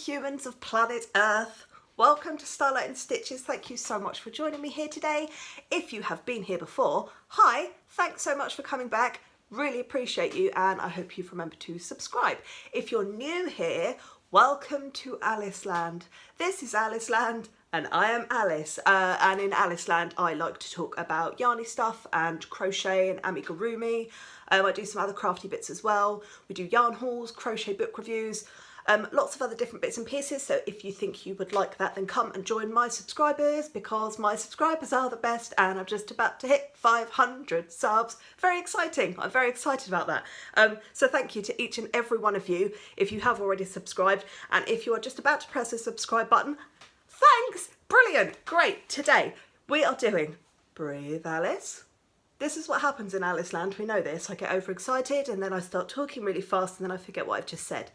humans of planet Earth. Welcome to Starlight and Stitches. Thank you so much for joining me here today. If you have been here before, hi, thanks so much for coming back. Really appreciate you, and I hope you've remembered to subscribe. If you're new here, welcome to Alice Land. This is Alice Land and I am Alice, and in Alice Land I like to talk about yarny stuff and crochet and amigurumi. I do some other crafty bits as well. We do yarn hauls, crochet book reviews, lots of other different bits and pieces. So if you think you would like that, then come and join my subscribers, because my subscribers are the best, and I'm just about to hit 500 subs. Very exciting. I'm very excited about that. So thank you to each and every one of you if you have already subscribed, and if you are just about to press the subscribe button, thanks. Brilliant. Great. Today we are doing Breathe Alice. This is what happens in Alice Land. We know this. I get overexcited and then I start talking really fast and then I forget what I've just said.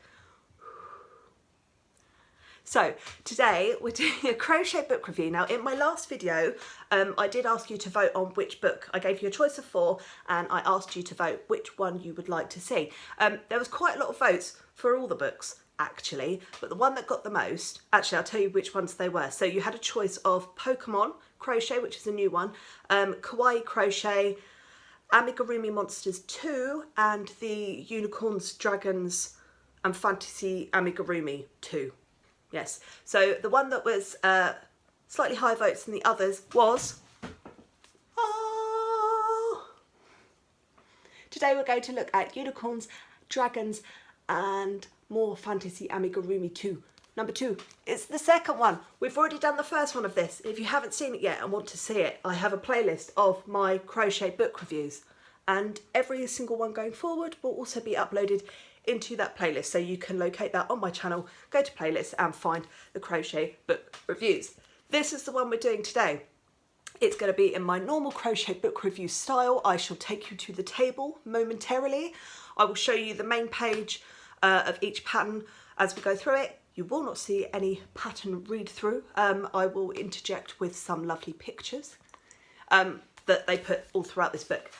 So today we're doing a crochet book review. Now in my last video I did ask you to vote on which book. I gave you a choice of 4 and I asked you to vote which one you would like to see. There was quite a lot of votes for all the books actually, but the one that got the most, actually I'll tell you which ones they were. So you had a choice of Pokemon Crochet, which is a new one, Kawaii Crochet, Amigurumi Monsters 2 and the Unicorns, Dragons and Fantasy Amigurumi 2. Yes, so the one that was slightly higher votes than the others was... Today we're going to look at Unicorns, Dragons and More Fantasy Amigurumi 2. Number 2. It's the second one. We've already done the first one of this. If you haven't seen it yet and want to see it, I have a playlist of my crochet book reviews, and every single one going forward will also be uploaded into that playlist, so you can locate that on my channel, go to playlists and find the crochet book reviews. This is the one we're doing today. It's going to be in my normal crochet book review style. I shall take you to the table momentarily. I will show you the main page of each pattern as we go through it. You will not see any pattern read through. I will interject with some lovely pictures that they put all throughout this book.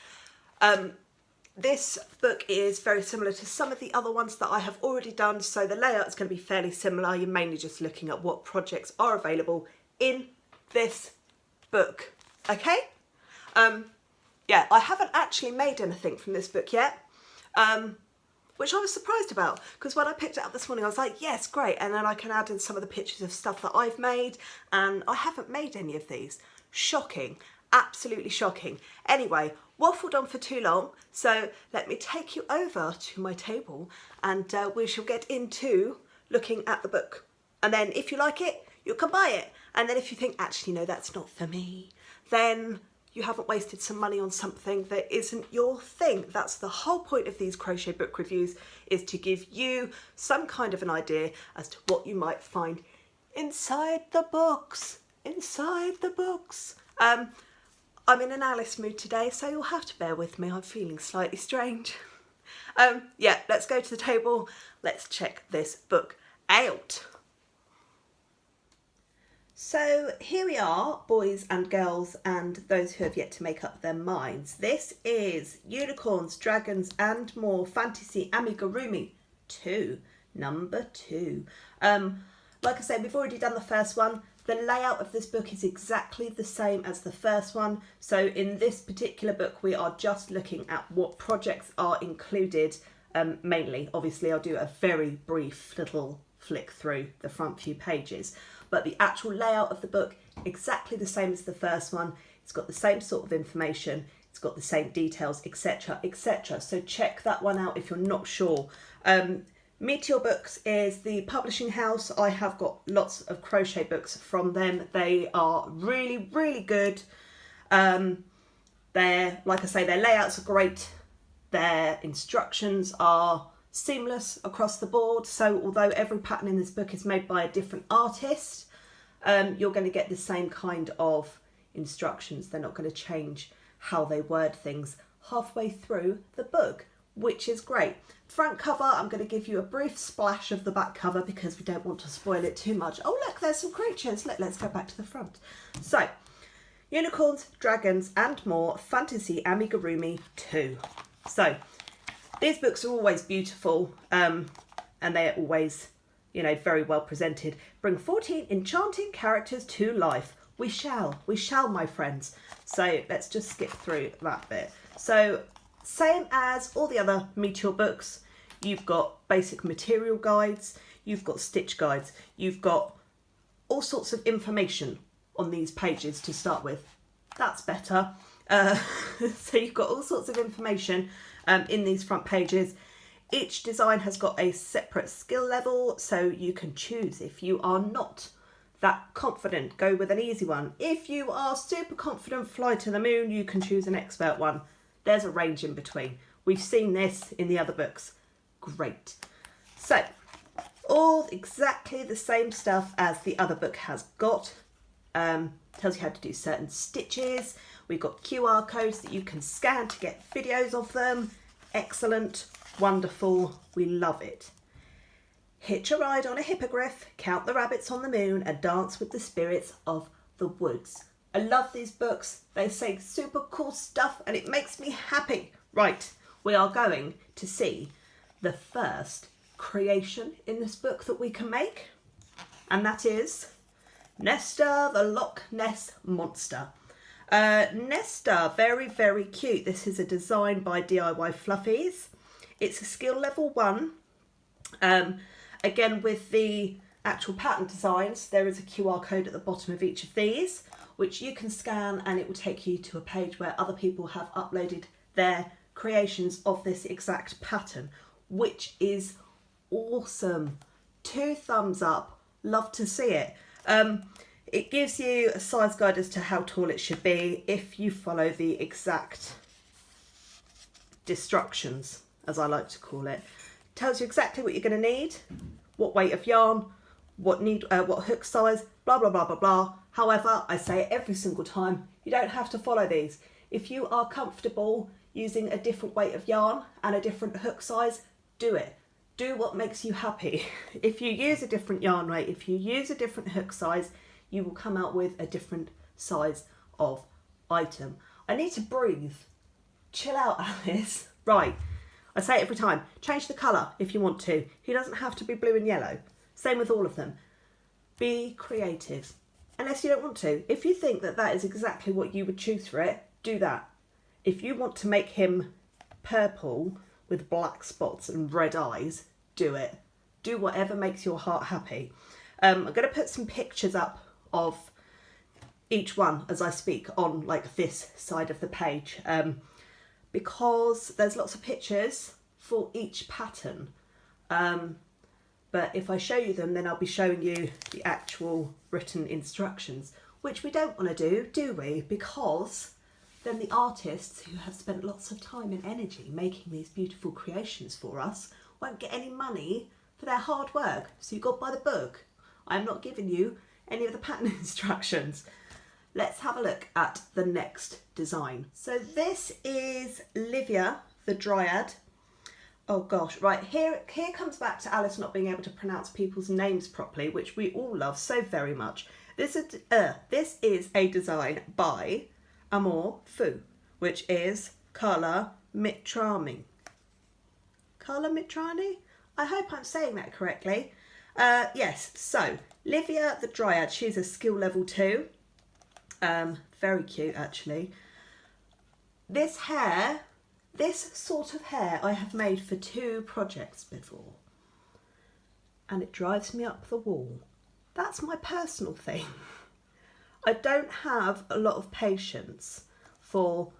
This book is very similar to some of the other ones that I have already done, so the layout is going to be fairly similar. You're mainly just looking at what projects are available in this book, okay? Yeah, I haven't actually made anything from this book yet, which I was surprised about, because when I picked it up this morning I was like, yes, great, and then I can add in some of the pictures of stuff that I've made, and I haven't made any of these. Shocking. Absolutely shocking. Anyway, waffled on for too long, so let me take you over to my table and we shall get into looking at the book. And then if you like it, you can buy it. And then if you think, actually, no, that's not for me, then you haven't wasted some money on something that isn't your thing. That's the whole point of these crochet book reviews, is to give you some kind of an idea as to what you might find inside the books. Inside the books. I'm in an Alice mood today, so you'll have to bear with me. I'm feeling slightly strange. Yeah, let's go to the table. Let's check this book out. So here we are, boys and girls and those who have yet to make up their minds. This is Unicorns, Dragons and More Fantasy Amigurumi 2, number 2. Like I said, we've already done the first one. The layout of this book is exactly the same as the first one. So in this particular book, we are just looking at what projects are included mainly. Obviously, I'll do a very brief little flick through the front few pages. But the actual layout of the book, exactly the same as the first one. It's got the same sort of information. It's got the same details, etc., etc. So check that one out if you're not sure. Meteor Books is the publishing house. I have got lots of crochet books from them. They are really, really good. Like I say, their layouts are great. Their instructions are seamless across the board. So although every pattern in this book is made by a different artist, you're going to get the same kind of instructions. They're not going to change how they word things halfway through the book, which is great. Front cover, I'm going to give you a brief splash of the back cover because we don't want to spoil it too much. Oh look, there's some creatures. Let's go back to the front. So, Unicorns, Dragons and More Fantasy Amigurumi 2. So, these books are always beautiful and they're always you know, very well presented. Bring 14 enchanting characters to life. We shall, my friends. So let's just skip through that bit. So same as all the other Meteor books, you've got basic material guides, you've got stitch guides, you've got all sorts of information on these pages to start with. That's better. So you've got all sorts of information in these front pages. Each design has got a separate skill level, so you can choose. If you are not that confident, go with an easy one. If you are super confident, fly to the moon, you can choose an expert one. There's a range in between. We've seen this in the other books. Great. So, all exactly the same stuff as the other book has got. Tells you how to do certain stitches. We've got QR codes that you can scan to get videos of them. Excellent, wonderful, we love it. Hitch a ride on a hippogriff, count the rabbits on the moon, and dance with the spirits of the woods. I love these books. They say super cool stuff and it makes me happy. Right, we are going to see the first creation in this book that we can make, and that is Nesta the Loch Ness Monster. Nesta, very, very cute. This is a design by DIY Fluffies. It's a skill level 1. Again, with the actual pattern designs, there is a QR code at the bottom of each of these, which you can scan and it will take you to a page where other people have uploaded their creations of this exact pattern, which is awesome. 2 thumbs up, love to see it. It gives you a size guide as to how tall it should be if you follow the exact instructions, as I like to call it. Tells you exactly what you're going to need, what weight of yarn, what hook size, blah, blah, blah, blah, blah. However, I say it every single time, you don't have to follow these. If you are comfortable using a different weight of yarn and a different hook size, do it. Do what makes you happy. If you use a different yarn weight, if you use a different hook size, you will come out with a different size of item. I need to breathe. Chill out, Alice. Right, I say it every time. Change the colour if you want to. He doesn't have to be blue and yellow. Same with all of them. Be creative. Unless you don't want to. If you think that that is exactly what you would choose for it, do that. If you want to make him purple with black spots and red eyes, do it. Do whatever makes your heart happy. I'm going to put some pictures up of each one as I speak on like this side of the page, because there's lots of pictures for each pattern, but if I show you them, then I'll be showing you the actual written instructions, which we don't want to do we? Because then the artists who have spent lots of time and energy making these beautiful creations for us won't get any money for their hard work. So you've got to buy the book. I'm not giving you any of the pattern instructions. Let's have a look at the next design. So this is Olivia the Dryad. Oh gosh, right, here comes back to Alice not being able to pronounce people's names properly, which we all love so very much. This is a design by Amor Fu, which is Carla Mitrani. Carla Mitrani? I hope I'm saying that correctly. Yes, so Olivia the Dryad, she's a skill level 2. Very cute actually. This sort of hair I have made for 2 projects before, and it drives me up the wall. That's my personal thing. I don't have a lot of patience for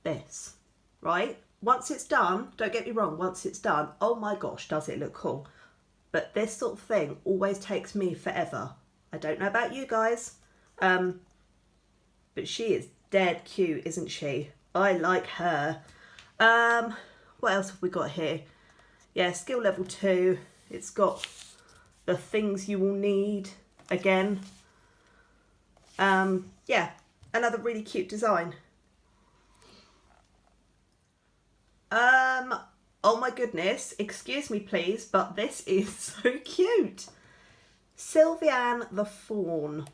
this, right? Once it's done, don't get me wrong, once it's done, oh my gosh, does it look cool. But this sort of thing always takes me forever. I don't know about you guys, but she is dead cute, isn't she? I like her. What else have we got here? Yeah, skill level 2. It's got the things you will need again. Yeah, another really cute design. Oh my goodness, excuse me please, but this is so cute. Sylvia the Fawn,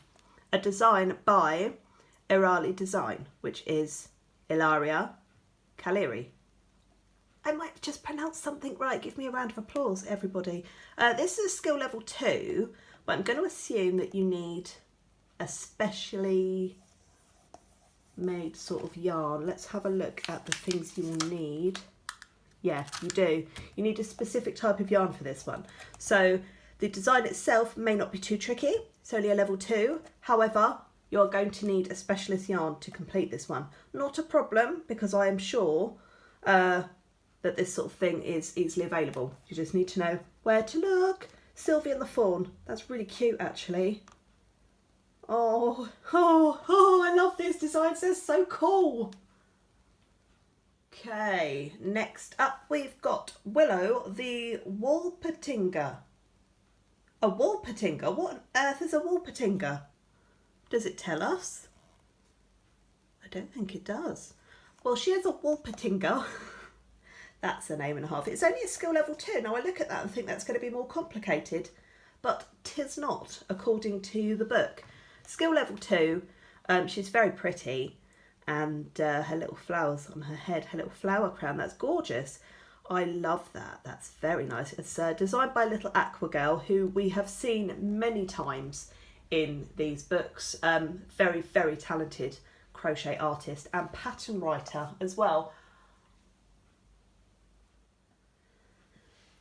a design by Irali Design, which is Ilaria Kaleri. I might have just pronounced something right. Give me a round of applause, everybody. This is skill level 2, but I'm going to assume that you need a specially made sort of yarn. Let's have a look at the things you will need. Yeah, you do. You need a specific type of yarn for this one. So the design itself may not be too tricky. It's only a level 2. However, you're going to need a specialist yarn to complete this one. Not a problem, because I am sure that this sort of thing is easily available. You just need to know where to look. Sylvia the Fawn. That's really cute, actually. Oh, I love these designs. They're so cool. Okay, next up we've got Willow the Walpatinga. A Walpatinga? What on earth is a Walpatinga? Does it tell us? I don't think it does. Well, she is a Walpatinga. That's a name and a half. It's only a skill level 2. Now I look at that and think that's going to be more complicated, but 'tis not, according to the book. Skill level 2, she's very pretty, and her little flowers on her head, her little flower crown, that's gorgeous. I love that. That's very nice. It's designed by little Aqua Girl, who we have seen many times in these books. Very, very talented crochet artist and pattern writer as well.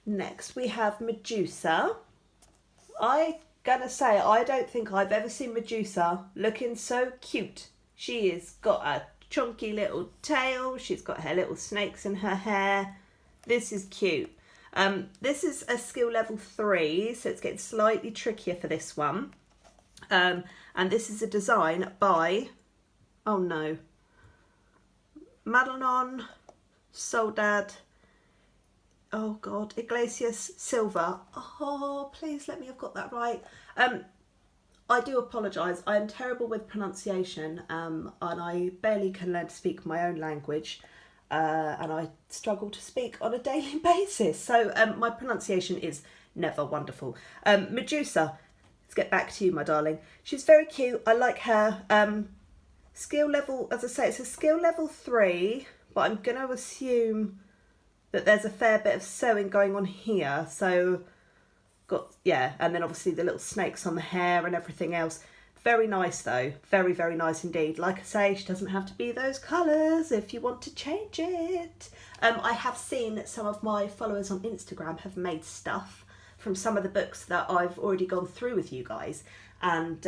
Next we have Medusa. I'm gonna say I don't think I've ever seen Medusa looking so cute. She has got a chunky little tail, she's got her little snakes in her hair. This is cute. This is a skill level 3, so it's getting slightly trickier for this one. And this is a design by, oh no, Madelon, Soldad, oh God, Iglesias Silva. Oh, please let me have got that right. I do apologise. I am terrible with pronunciation, and I barely can learn to speak my own language, and I struggle to speak on a daily basis. So my pronunciation is never wonderful. Medusa, let's get back to you, my darling. She's very cute. I like her. Skill level, as I say, it's a skill level 3, but I'm going to assume that there's a fair bit of sewing going on here. So, yeah, and then obviously the little snakes on the hair and everything else. Very nice though. Very, very nice indeed. Like I say, she doesn't have to be those colours if you want to change it. I have seen some of my followers on Instagram have made stuff from some of the books that I've already gone through with you guys. And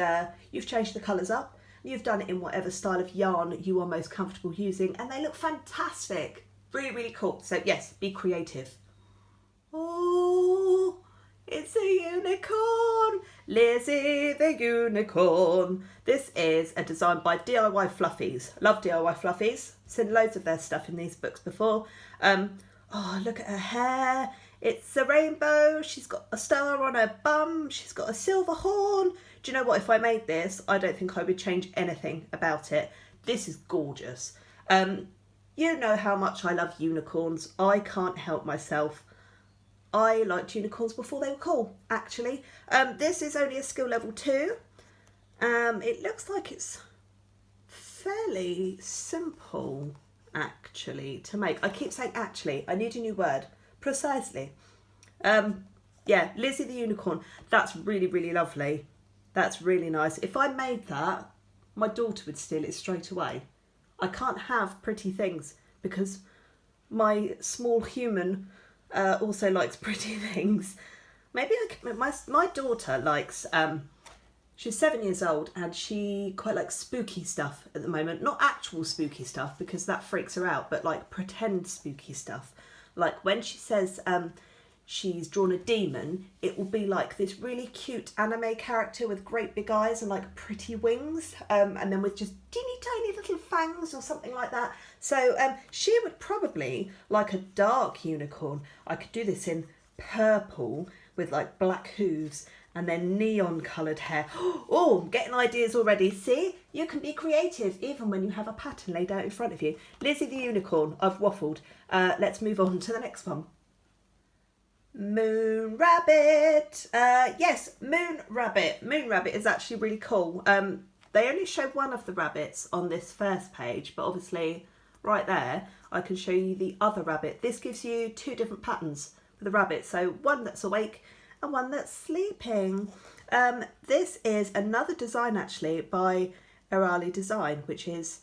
you've changed the colours up. You've done it in whatever style of yarn you are most comfortable using. And they look fantastic. Really, really cool. So yes, be creative. Oh, it's a unicorn. Lizzy the Unicorn. This is a design by DIY Fluffies. Love DIY Fluffies. Seen loads of their stuff in these books before. Oh, look at her hair. It's a rainbow. She's got a star on her bum. She's got a silver horn. Do you know what? If I made this, I don't think I would change anything about it. This is gorgeous. You know how much I love unicorns. I can't help myself. I liked unicorns before they were cool, actually. This is only a skill level 2. It looks like it's fairly simple, actually, to make. I keep saying actually. I need a new word. Precisely. Yeah, Lizzy the Unicorn. That's really, really lovely. That's really nice. If I made that, my daughter would steal it straight away. I can't have pretty things because my small human also likes pretty things. Maybe my daughter likes, she's 7 years old and she quite likes spooky stuff at the moment. Not actual spooky stuff because that freaks her out, but like pretend spooky stuff. Like when she says she's drawn a demon, it will be like this really cute anime character with great big eyes and like pretty wings, and then with just teeny tiny little fangs or something like that. So she would probably like a dark unicorn. I could do this in purple with like black hooves and then neon coloured hair. Oh, I'm getting ideas already. See, you can be creative even when you have a pattern laid out in front of you. Lizzy the Unicorn, I've waffled. Let's move on to the next one. Moon Rabbit. Yes, Moon Rabbit. Moon Rabbit is actually really cool. They only show one of the rabbits on this first page, but obviously right there, I can show you the other rabbit. This gives you two different patterns for the rabbit. So one that's awake and one that's sleeping. This is another design actually by Irali Design, which is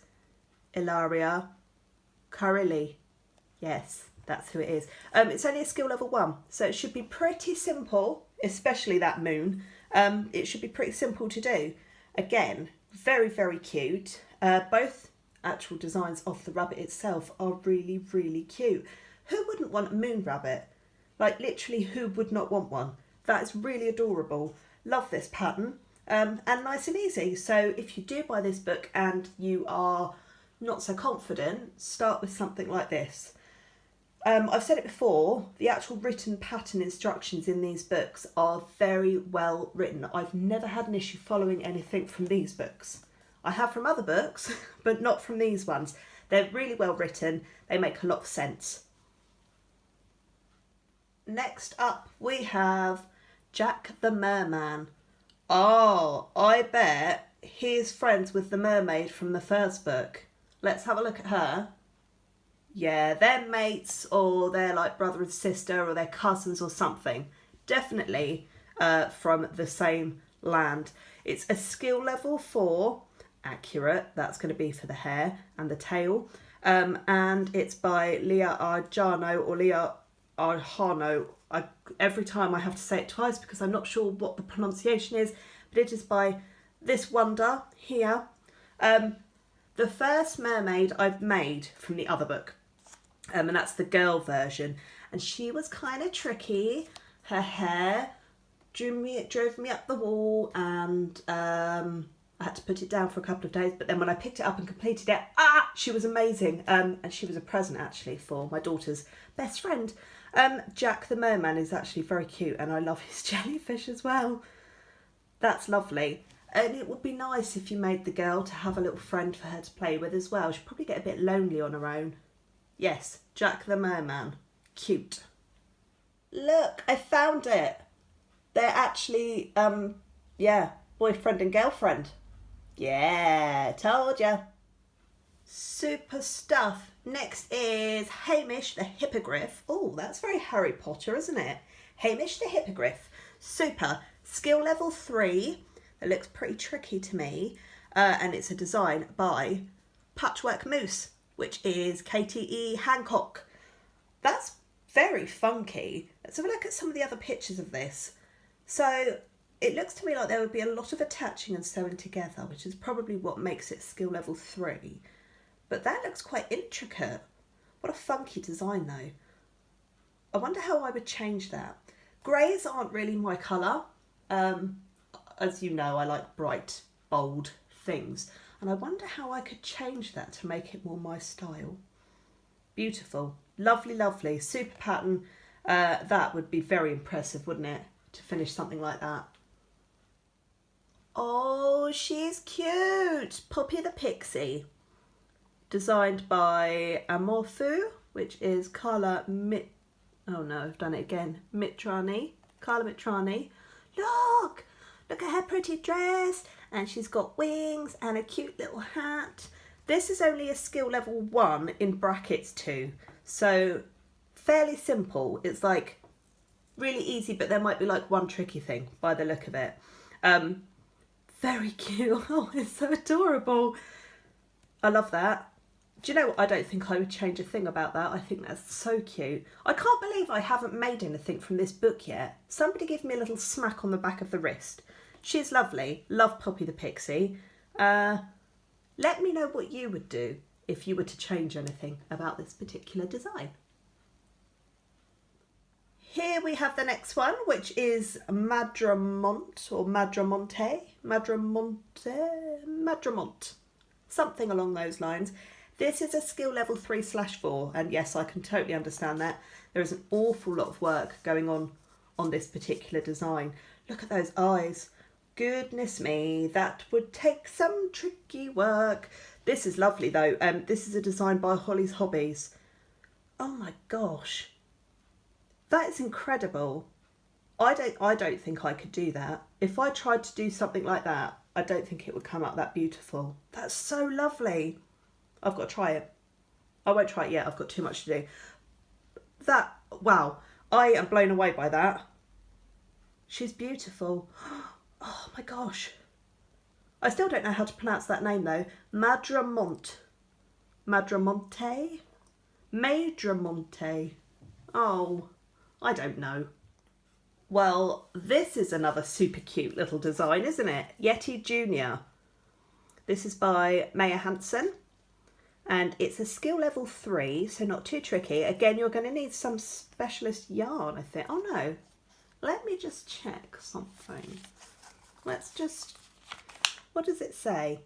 Ilaria Carilli. Yes, that's who it is. It's only a skill level 1, so it should be pretty simple, especially that moon. It should be pretty simple to do. Again, very, very cute. Both actual designs of the rabbit itself are really, really cute. Who wouldn't want a moon rabbit? Like literally, who would not want one? That is really adorable. Love this pattern, and nice and easy. So if you do buy this book and you are not so confident, start with something like this. I've said it before, the actual written pattern instructions in these books are very well written. I've never had an issue following anything from these books. I have from other books, but not from these ones. They're really well written. They make a lot of sense. Next up, we have Jack the Merman. Oh, I bet he's friends with the mermaid from the first book. Let's have a look at her. Yeah, they're mates, or they're like brother and sister, or they're cousins or something. Definitely from the same land. It's a skill level 4, accurate. That's going to be for the hair and the tail. And it's by Leah Arjano or Leah Arjano. Every time I have to say it twice because I'm not sure what the pronunciation is, but it is by this wonder here. The first mermaid I've made from the other book. And that's the girl version, and she was kind of tricky. Her hair drove me up the wall, and I had to put it down for a couple of days, but then when I picked it up and completed it, she was amazing. And she was a present actually for my daughter's best friend. Jack the Merman is actually very cute, and I love his jellyfish as well. That's lovely. And it would be nice if you made the girl to have a little friend for her to play with as well. She'd probably get a bit lonely on her own. Yes, Jack the Merman. Cute. Look, I found it. They're actually, boyfriend and girlfriend. Yeah, told ya. Super stuff. Next is Hamish the Hippogriff. Oh, that's very Harry Potter, isn't it? Hamish the Hippogriff. Super. Skill level 3. It looks pretty tricky to me. And it's a design by Patchwork Moose, which is KTE Hancock. That's very funky. Let's have a look at some of the other pictures of this. So it looks to me like there would be a lot of attaching and sewing together, which is probably what makes it skill level 3. But that looks quite intricate. What a funky design though. I wonder how I would change that. Greys aren't really my colour. As you know, I like bright, bold things. And I wonder how I could change that to make it more my style. Beautiful. Lovely, lovely. Super pattern. That would be very impressive, wouldn't it? To finish something like that. Oh, she's cute. Poppy the Pixie. Designed by Amorfu, which is Carla Mitrani. Carla Mitrani. Look at her pretty dress. And she's got wings and a cute little hat. This is only a skill level 1 in brackets 2. So fairly simple. It's like really easy, but there might be like one tricky thing by the look of it. Very cute. Oh, it's so adorable. I love that. Do you know what? I don't think I would change a thing about that. I think that's so cute. I can't believe I haven't made anything from this book yet. Somebody give me a little smack on the back of the wrist. She's lovely. Love Poppy the Pixie. Let me know what you would do if you were to change anything about this particular design. Here we have the next one, which is Madra Monte or Madra Monte. Madra Monte. Something along those lines. This is a skill level 3/4, and yes, I can totally understand that. There is an awful lot of work going on this particular design. Look at those eyes. Goodness me, that would take some tricky work. This is lovely though. This is a design by Holly's Hobbies. Oh my gosh. That is incredible. I don't think I could do that. If I tried to do something like that, I don't think it would come out that beautiful. That's so lovely. I've got to try it. I won't try it yet, I've got too much to do. That, wow, I am blown away by that. She's beautiful. Oh my gosh. I still don't know how to pronounce that name though. Madra Monte. Madra Monte? Madra Monte. Oh, I don't know. Well, this is another super cute little design, isn't it? Yeti Junior. This is by Maya Hansen. And it's a skill level 3, so not too tricky. Again, you're going to need some specialist yarn, I think. Oh no, let me just check something. Let's just, what does it say?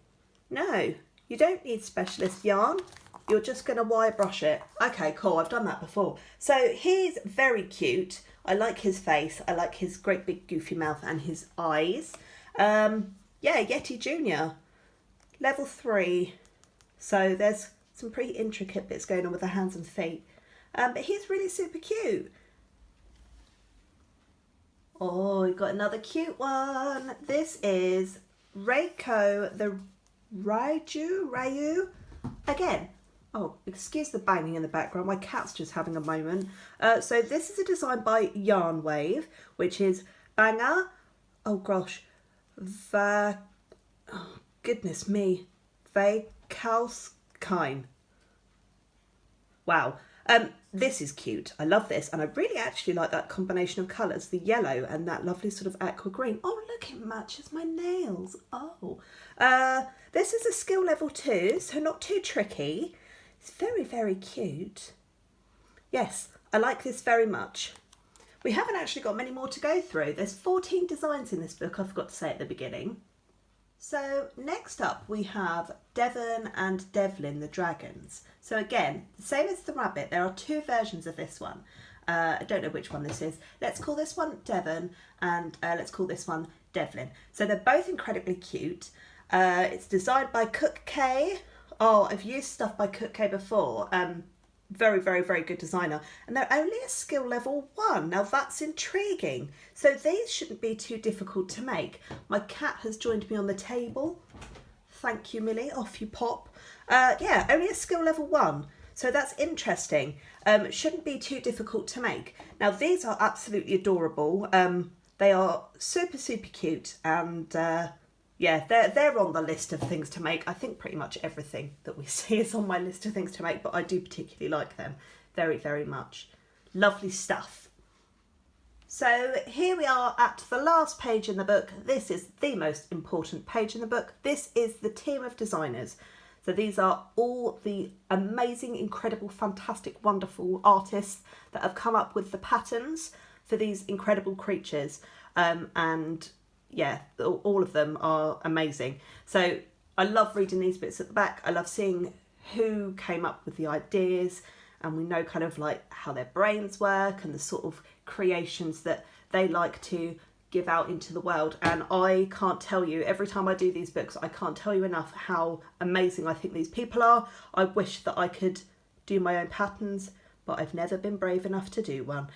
No, you don't need specialist yarn. You're just going to wire brush it. Okay, cool, I've done that before. So he's very cute. I like his face. I like his great big goofy mouth and his eyes. Yeah, Yeti Junior, level 3. So there's some pretty intricate bits going on with the hands and feet. But he's really super cute. Oh, we've got another cute one. This is Reiko the Ryu. Again, oh, excuse the banging in the background. My cat's just having a moment. So this is a design by Yarn Wave, which is Banger. Oh gosh. Oh, goodness me. Kalskine. Wow. This is cute. I love this, and I really actually like that combination of colours, the yellow and that lovely sort of aqua green. Oh look, it matches my nails. Oh, this is a skill level 2, so not too tricky. It's very, very cute. Yes, I like this very much. We haven't actually got many more to go through. There's 14 designs in this book, I forgot to say at the beginning. So next up we have Devon and Devlin the dragons. So again, the same as the rabbit, there are 2 versions of this one. I don't know which one this is. Let's call this one Devon and let's call this one Devlin. So they're both incredibly cute. It's designed by Cook K. Oh, I've used stuff by Cook K before. Very, very, very good designer. And they're only a skill level 1. Now that's intriguing. So these shouldn't be too difficult to make. My cat has joined me on the table. Thank you, Millie. Off you pop. Yeah, only a skill level 1. So that's interesting. Shouldn't be too difficult to make. Now these are absolutely adorable. They are super, super cute. And yeah, they're on the list of things to make. I think pretty much everything that we see is on my list of things to make, but I do particularly like them very, very much. Lovely stuff. So here we are at the last page in the book. This is the most important page in the book. This is the team of designers. So these are all the amazing, incredible, fantastic, wonderful artists that have come up with the patterns for these incredible creatures. And yeah, all of them are amazing. So I love reading these bits at the back. I love seeing who came up with the ideas, and we know kind of like how their brains work and the sort of creations that they like to give out into the world. And I can't tell you, every time I do these books, I can't tell you enough how amazing I think these people are. I wish that I could do my own patterns, but I've never been brave enough to do one.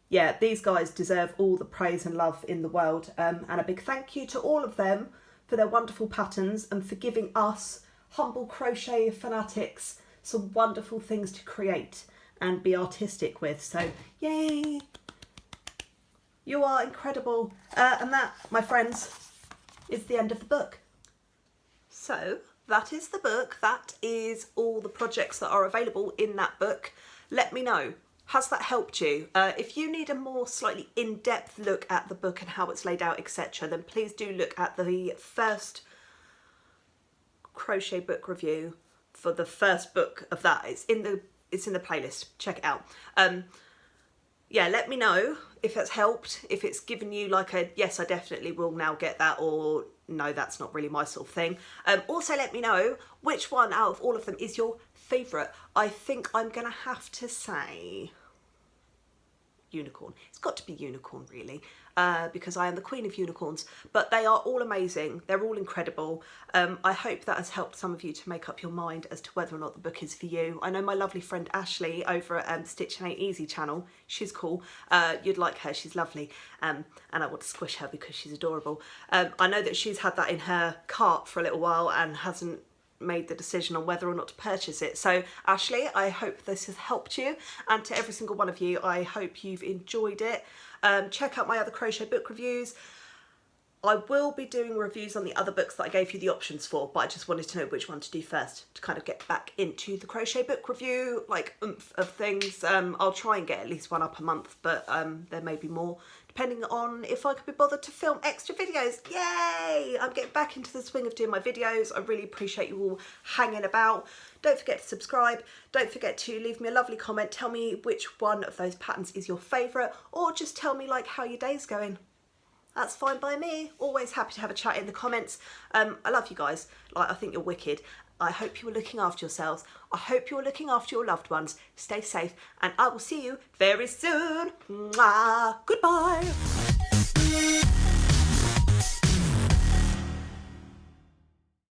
Yeah, these guys deserve all the praise and love in the world. And a big thank you to all of them for their wonderful patterns and for giving us humble crochet fanatics some wonderful things to create and be artistic with. So yay, you are incredible. And that, my friends, is the end of the book. So that is the book. That is all the projects that are available in that book. Let me know, has that helped you? If you need a more slightly in-depth look at the book and how it's laid out, etc., then please do look at the first crochet book review for the first book of that. It's in the playlist. Check it out. Yeah, let me know if that's helped, if it's given you like a yes, I definitely will now get that, or no, that's not really my sort of thing. Also let me know which one out of all of them is your favourite. I think I'm gonna have to say unicorn. It's got to be unicorn really, because I am the queen of unicorns, but they are all amazing. They're all incredible. I hope that has helped some of you to make up your mind as to whether or not the book is for you. I know my lovely friend Ashley over at Stitching Ain't Easy channel, she's cool. You'd like her, she's lovely, and I want to squish her because she's adorable. I know that she's had that in her cart for a little while and hasn't made the decision on whether or not to purchase it. So Ashley, I hope this has helped you, and to every single one of you, I hope you've enjoyed it. Check out my other crochet book reviews. I will be doing reviews on the other books that I gave you the options for, but I just wanted to know which one to do first to kind of get back into the crochet book review oomph of things. I'll try and get at least one up a month, but there may be more depending on if I could be bothered to film extra videos. Yay! I'm getting back into the swing of doing my videos. I really appreciate you all hanging about. Don't forget to subscribe. Don't forget to leave me a lovely comment. Tell me which one of those patterns is your favourite, or just tell me how your day's going. That's fine by me. Always happy to have a chat in the comments. I love you guys. I think you're wicked. I hope you are looking after yourselves. I hope you're looking after your loved ones. Stay safe, and I will see you very soon. Mwah. Goodbye.